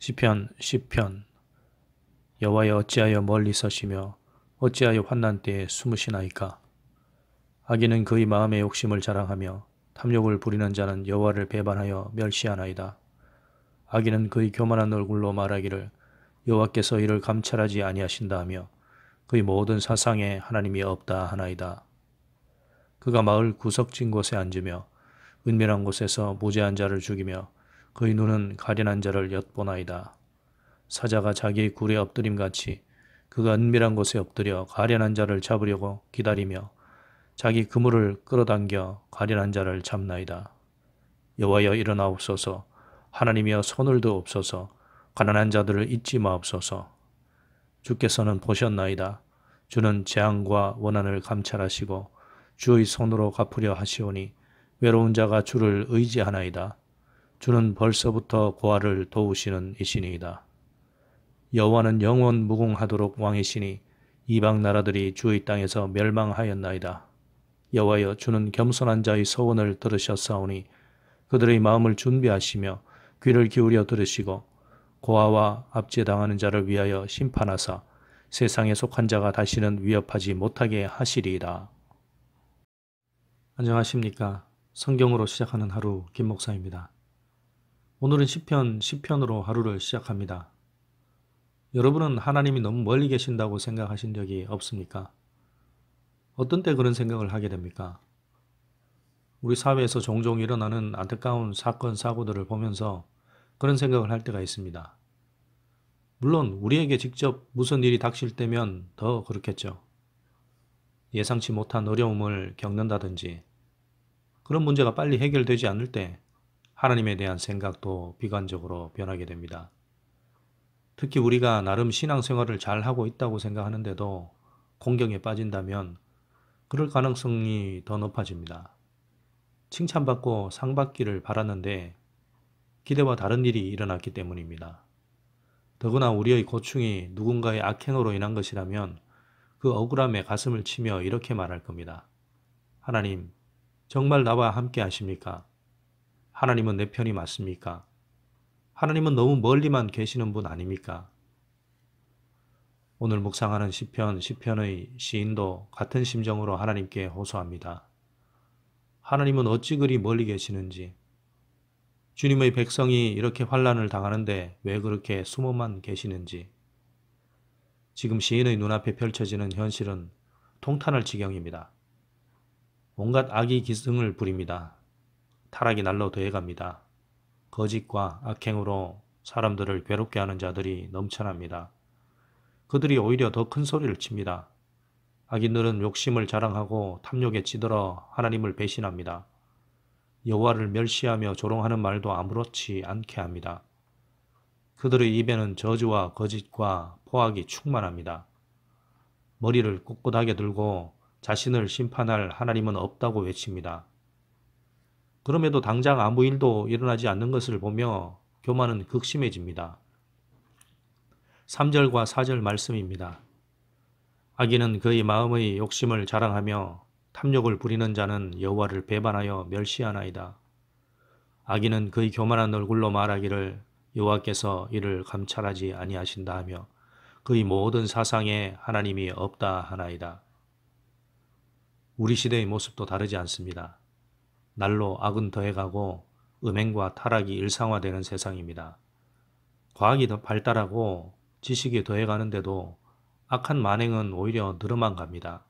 시편 여호와여 어찌하여 멀리 서시며 어찌하여 환난 때에 숨으시나이까. 악인은 그의 마음의 욕심을 자랑하며 탐욕을 부리는 자는 여호와를 배반하여 멸시하나이다. 악인은 그의 교만한 얼굴로 말하기를 여호와께서 이를 감찰하지 아니하신다 하며 그의 모든 사상에 하나님이 없다 하나이다. 그가 마을 구석진 곳에 앉으며 은밀한 곳에서 무죄한 자를 죽이며 그의 눈은 가련한 자를 엿보나이다. 사자가 자기의 굴에 엎드림같이 그가 은밀한 곳에 엎드려 가련한 자를 잡으려고 기다리며 자기 그물을 끌어당겨 가련한 자를 잡나이다. 여호와여 일어나옵소서. 하나님이여 손을 드옵소서. 가난한 자들을 잊지 마옵소서. 주께서는 보셨나이다. 주는 재앙과 원한을 감찰하시고 주의 손으로 갚으려 하시오니 외로운 자가 주를 의지하나이다. 주는 벌써부터 고아를 도우시는 이시니이다. 여호와는 영원 무궁하도록 왕이시니 이방 나라들이 주의 땅에서 멸망하였나이다. 여호와여 주는 겸손한 자의 소원을 들으셨사오니 그들의 마음을 준비하시며 귀를 기울여 들으시고 고아와 압제당하는 자를 위하여 심판하사 세상에 속한 자가 다시는 위협하지 못하게 하시리이다. 안녕하십니까. 성경으로 시작하는 하루 김 목사입니다. 오늘은 시편으로 하루를 시작합니다. 여러분은 하나님이 너무 멀리 계신다고 생각하신 적이 없습니까? 어떤 때 그런 생각을 하게 됩니까? 우리 사회에서 종종 일어나는 안타까운 사건, 사고들을 보면서 그런 생각을 할 때가 있습니다. 물론 우리에게 직접 무슨 일이 닥칠 때면 더 그렇겠죠. 예상치 못한 어려움을 겪는다든지 그런 문제가 빨리 해결되지 않을 때 하나님에 대한 생각도 비관적으로 변하게 됩니다. 특히 우리가 나름 신앙생활을 잘하고 있다고 생각하는데도 공경에 빠진다면 그럴 가능성이 더 높아집니다. 칭찬받고 상 받기를 바랐는데 기대와 다른 일이 일어났기 때문입니다. 더구나 우리의 고충이 누군가의 악행으로 인한 것이라면 그 억울함에 가슴을 치며 이렇게 말할 겁니다. 하나님, 정말 나와 함께 하십니까? 하나님은 내 편이 맞습니까? 하나님은 너무 멀리만 계시는 분 아닙니까? 오늘 묵상하는 시편의 시인도 같은 심정으로 하나님께 호소합니다. 하나님은 어찌 그리 멀리 계시는지, 주님의 백성이 이렇게 환난을 당하는데 왜 그렇게 숨어만 계시는지, 지금 시인의 눈앞에 펼쳐지는 현실은 통탄할 지경입니다. 온갖 악이 기승을 부립니다. 타락이 날로 더해갑니다. 거짓과 악행으로 사람들을 괴롭게 하는 자들이 넘쳐납니다. 그들이 오히려 더 큰 소리를 칩니다. 악인들은 욕심을 자랑하고 탐욕에 찌들어 하나님을 배신합니다. 여호와를 멸시하며 조롱하는 말도 아무렇지 않게 합니다. 그들의 입에는 저주와 거짓과 포악이 충만합니다. 머리를 꼿꼿하게 들고 자신을 심판할 하나님은 없다고 외칩니다. 그럼에도 당장 아무 일도 일어나지 않는 것을 보며 교만은 극심해집니다. 3절과 4절 말씀입니다. 악인은 그의 마음의 욕심을 자랑하며 탐욕을 부리는 자는 여호와를 배반하여 멸시하나이다. 악인은 그의 교만한 얼굴로 말하기를 여호와께서 이를 감찰하지 아니하신다 하며 그의 모든 사상에 하나님이 없다 하나이다. 우리 시대의 모습도 다르지 않습니다. 날로 악은 더해가고 음행과 타락이 일상화되는 세상입니다. 과학이 더 발달하고 지식이 더해가는데도 악한 만행은 오히려 늘어만 갑니다.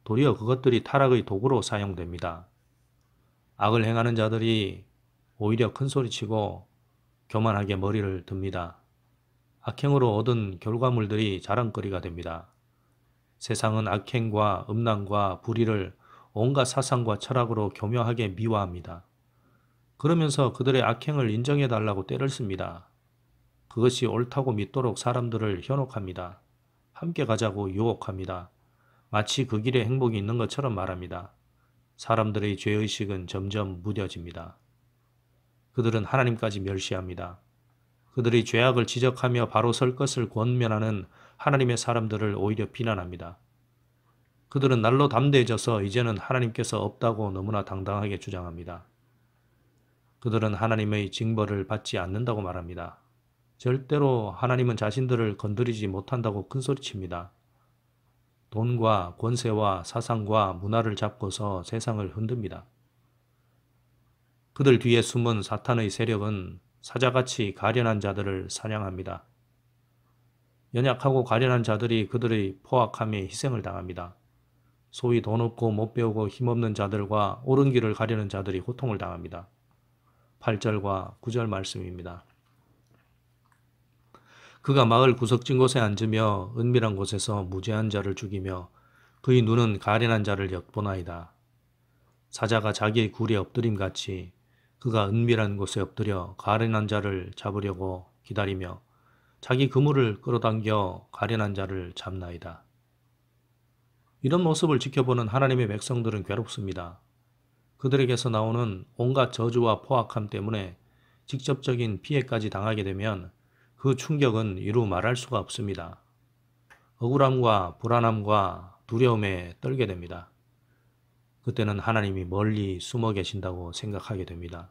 도리어 그것들이 타락의 도구로 사용됩니다. 악을 행하는 자들이 오히려 큰소리치고 교만하게 머리를 듭니다. 악행으로 얻은 결과물들이 자랑거리가 됩니다. 세상은 악행과 음란과 불의를 온갖 사상과 철학으로 교묘하게 미화합니다. 그러면서 그들의 악행을 인정해달라고 떼를 씁니다. 그것이 옳다고 믿도록 사람들을 현혹합니다. 함께 가자고 유혹합니다. 마치 그 길에 행복이 있는 것처럼 말합니다. 사람들의 죄의식은 점점 무뎌집니다. 그들은 하나님까지 멸시합니다. 그들의 죄악을 지적하며 바로 설 것을 권면하는 하나님의 사람들을 오히려 비난합니다. 그들은 날로 담대해져서 이제는 하나님께서 없다고 너무나 당당하게 주장합니다. 그들은 하나님의 징벌을 받지 않는다고 말합니다. 절대로 하나님은 자신들을 건드리지 못한다고 큰소리칩니다. 돈과 권세와 사상과 문화를 잡고서 세상을 흔듭니다. 그들 뒤에 숨은 사탄의 세력은 사자같이 가련한 자들을 사냥합니다. 연약하고 가련한 자들이 그들의 포악함에 희생을 당합니다. 소위 돈 없고 못 배우고 힘없는 자들과 옳은 길을 가려는 자들이 고통을 당합니다. 8절과 9절 말씀입니다. 그가 마을 구석진 곳에 앉으며 은밀한 곳에서 무죄한 자를 죽이며 그의 눈은 가련한 자를 엿보나이다. 사자가 자기의 굴에 엎드림같이 그가 은밀한 곳에 엎드려 가련한 자를 잡으려고 기다리며 자기 그물을 끌어당겨 가련한 자를 잡나이다. 이런 모습을 지켜보는 하나님의 백성들은 괴롭습니다. 그들에게서 나오는 온갖 저주와 포악함 때문에 직접적인 피해까지 당하게 되면 그 충격은 이루 말할 수가 없습니다. 억울함과 불안함과 두려움에 떨게 됩니다. 그때는 하나님이 멀리 숨어 계신다고 생각하게 됩니다.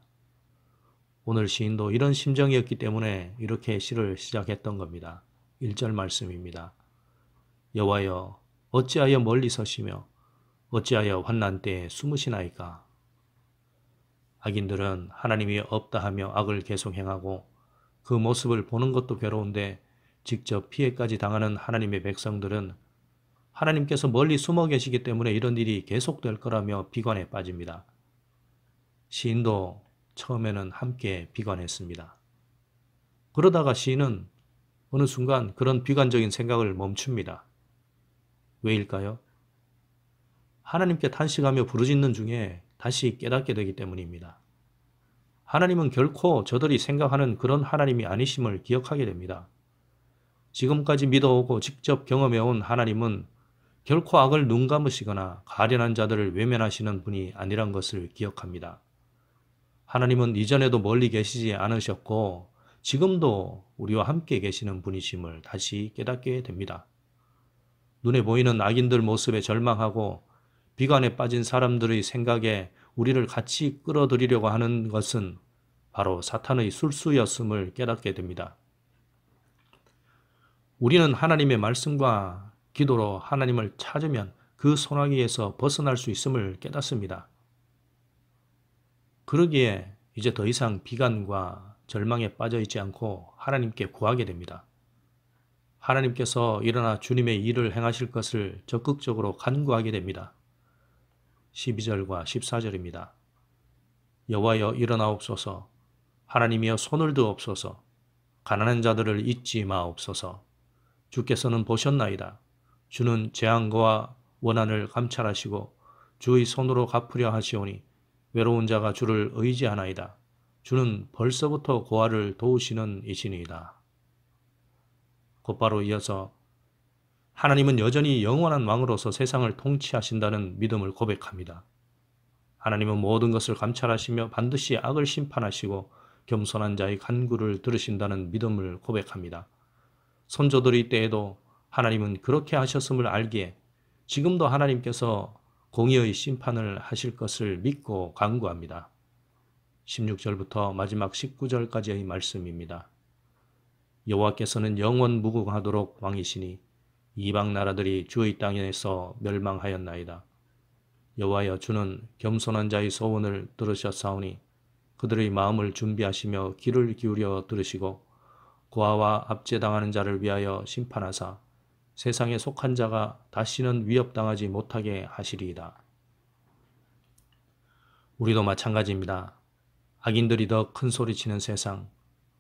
오늘 시인도 이런 심정이었기 때문에 이렇게 시를 시작했던 겁니다. 1절 말씀입니다. 여호와여 어찌하여 멀리 서시며 어찌하여 환난 때에 숨으시나이까. 악인들은 하나님이 없다 하며 악을 계속 행하고 그 모습을 보는 것도 괴로운데 직접 피해까지 당하는 하나님의 백성들은 하나님께서 멀리 숨어 계시기 때문에 이런 일이 계속될 거라며 비관에 빠집니다. 시인도 처음에는 함께 비관했습니다. 그러다가 시인은 어느 순간 그런 비관적인 생각을 멈춥니다. 왜일까요? 하나님께 탄식하며 부르짖는 중에 다시 깨닫게 되기 때문입니다. 하나님은 결코 저들이 생각하는 그런 하나님이 아니심을 기억하게 됩니다. 지금까지 믿어오고 직접 경험해온 하나님은 결코 악을 눈 감으시거나 가련한 자들을 외면하시는 분이 아니란 것을 기억합니다. 하나님은 이전에도 멀리 계시지 않으셨고 지금도 우리와 함께 계시는 분이심을 다시 깨닫게 됩니다. 눈에 보이는 악인들 모습에 절망하고 비관에 빠진 사람들의 생각에 우리를 같이 끌어들이려고 하는 것은 바로 사탄의 술수였음을 깨닫게 됩니다. 우리는 하나님의 말씀과 기도로 하나님을 찾으면 그 소나기에서 벗어날 수 있음을 깨닫습니다. 그러기에 이제 더 이상 비관과 절망에 빠져 있지 않고 하나님께 구하게 됩니다. 하나님께서 일어나 주님의 일을 행하실 것을 적극적으로 간구하게 됩니다. 12절과 14절입니다. 여호와여 일어나옵소서. 하나님이여 손을 드옵소서. 가난한 자들을 잊지 마옵소서. 주께서는 보셨나이다. 주는 재앙과 원한을 감찰하시고 주의 손으로 갚으려 하시오니 외로운 자가 주를 의지하나이다. 주는 벌써부터 고아를 도우시는 이시니이다. 곧바로 이어서 하나님은 여전히 영원한 왕으로서 세상을 통치하신다는 믿음을 고백합니다. 하나님은 모든 것을 감찰하시며 반드시 악을 심판하시고 겸손한 자의 간구를 들으신다는 믿음을 고백합니다. 선조들의 때에도 하나님은 그렇게 하셨음을 알기에 지금도 하나님께서 공의의 심판을 하실 것을 믿고 간구합니다. 16절부터 마지막 19절까지의 말씀입니다. 여호와께서는 영원 무궁하도록 왕이시니 이방 나라들이 주의 땅에서 멸망하였나이다. 여호와여 주는 겸손한 자의 소원을 들으셨사오니 그들의 마음을 준비하시며 귀를 기울여 들으시고 고아와 압제당하는 자를 위하여 심판하사 세상에 속한 자가 다시는 위협당하지 못하게 하시리이다. 우리도 마찬가지입니다. 악인들이 더 큰 소리치는 세상,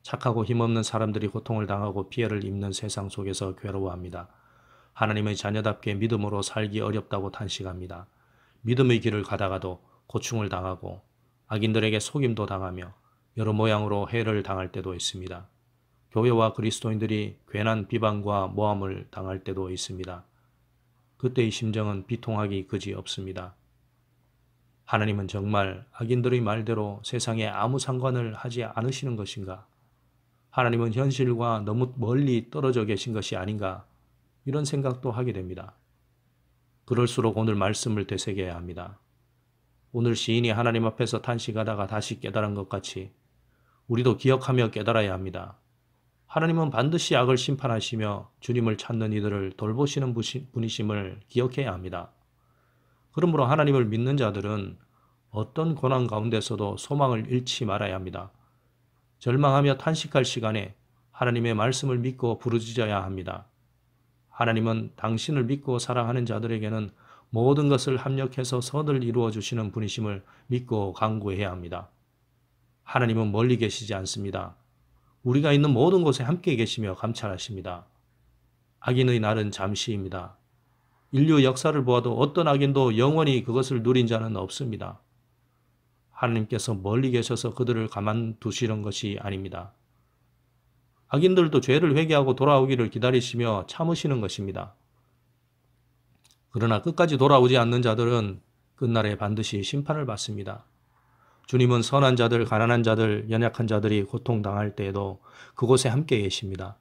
착하고 힘없는 사람들이 고통을 당하고 피해를 입는 세상 속에서 괴로워합니다. 하나님의 자녀답게 믿음으로 살기 어렵다고 탄식합니다. 믿음의 길을 가다가도 고충을 당하고 악인들에게 속임도 당하며 여러 모양으로 해를 당할 때도 있습니다. 교회와 그리스도인들이 괜한 비방과 모함을 당할 때도 있습니다. 그때의 심정은 비통하기 그지 없습니다. 하나님은 정말 악인들의 말대로 세상에 아무 상관을 하지 않으시는 것인가? 하나님은 현실과 너무 멀리 떨어져 계신 것이 아닌가? 이런 생각도 하게 됩니다. 그럴수록 오늘 말씀을 되새겨야 합니다. 오늘 시인이 하나님 앞에서 탄식하다가 다시 깨달은 것 같이 우리도 기억하며 깨달아야 합니다. 하나님은 반드시 악을 심판하시며 주님을 찾는 이들을 돌보시는 분이심을 기억해야 합니다. 그러므로 하나님을 믿는 자들은 어떤 고난 가운데서도 소망을 잃지 말아야 합니다. 절망하며 탄식할 시간에 하나님의 말씀을 믿고 부르짖어야 합니다. 하나님은 당신을 믿고 사랑하는 자들에게는 모든 것을 합력해서 선을 이루어 주시는 분이심을 믿고 간구해야 합니다. 하나님은 멀리 계시지 않습니다. 우리가 있는 모든 곳에 함께 계시며 감찰하십니다. 악인의 날은 잠시입니다. 인류 역사를 보아도 어떤 악인도 영원히 그것을 누린 자는 없습니다. 하나님께서 멀리 계셔서 그들을 가만두시는 것이 아닙니다. 악인들도 죄를 회개하고 돌아오기를 기다리시며 참으시는 것입니다. 그러나 끝까지 돌아오지 않는 자들은 끝날에 반드시 심판을 받습니다. 주님은 선한 자들, 가난한 자들, 연약한 자들이 고통당할 때에도 그곳에 함께 계십니다.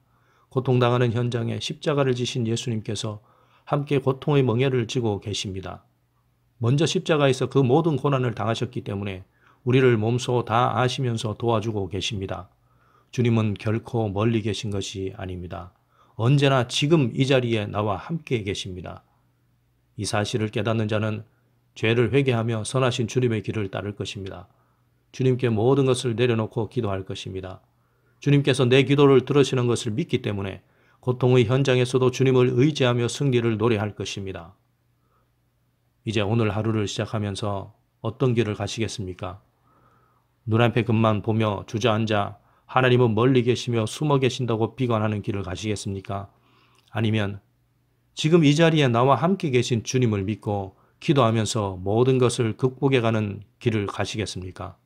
고통당하는 현장에 십자가를 지신 예수님께서 함께 고통의 멍에를 지고 계십니다. 먼저 십자가에서 그 모든 고난을 당하셨기 때문에 우리를 몸소 다 아시면서 도와주고 계십니다. 주님은 결코 멀리 계신 것이 아닙니다. 언제나 지금 이 자리에 나와 함께 계십니다. 이 사실을 깨닫는 자는 죄를 회개하며 선하신 주님의 길을 따를 것입니다. 주님께 모든 것을 내려놓고 기도할 것입니다. 주님께서 내 기도를 들으시는 것을 믿기 때문에 고통의 현장에서도 주님을 의지하며 승리를 노래할 것입니다. 이제 오늘 하루를 시작하면서 어떤 길을 가시겠습니까? 눈앞의 것만 보며 주저앉아 하나님은 멀리 계시며 숨어 계신다고 비관하는 길을 가시겠습니까? 아니면 지금 이 자리에 나와 함께 계신 주님을 믿고 기도하면서 모든 것을 극복해가는 길을 가시겠습니까?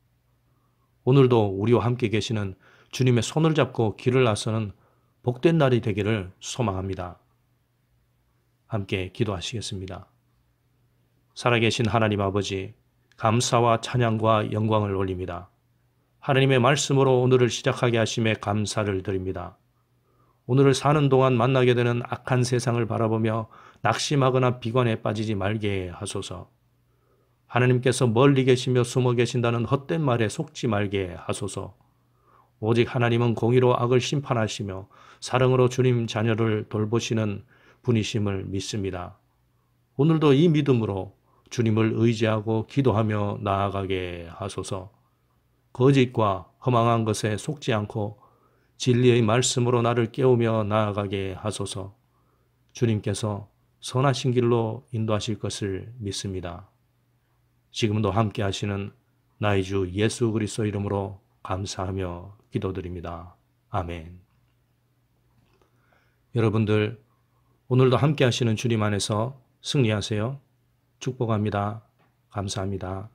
오늘도 우리와 함께 계시는 주님의 손을 잡고 길을 나서는 복된 날이 되기를 소망합니다. 함께 기도하시겠습니다. 살아계신 하나님 아버지, 감사와 찬양과 영광을 올립니다. 하나님의 말씀으로 오늘을 시작하게 하심에 감사를 드립니다. 오늘을 사는 동안 만나게 되는 악한 세상을 바라보며 낙심하거나 비관에 빠지지 말게 하소서. 하나님께서 멀리 계시며 숨어 계신다는 헛된 말에 속지 말게 하소서. 오직 하나님은 공의로 악을 심판하시며 사랑으로 주님 자녀를 돌보시는 분이심을 믿습니다. 오늘도 이 믿음으로 주님을 의지하고 기도하며 나아가게 하소서. 거짓과 허망한 것에 속지 않고 진리의 말씀으로 나를 깨우며 나아가게 하소서. 주님께서 선하신 길로 인도하실 것을 믿습니다. 지금도 함께 하시는 나의 주 예수 그리스도 이름으로 감사하며 기도드립니다. 아멘. 여러분들 오늘도 함께 하시는 주님 안에서 승리하세요. 축복합니다. 감사합니다.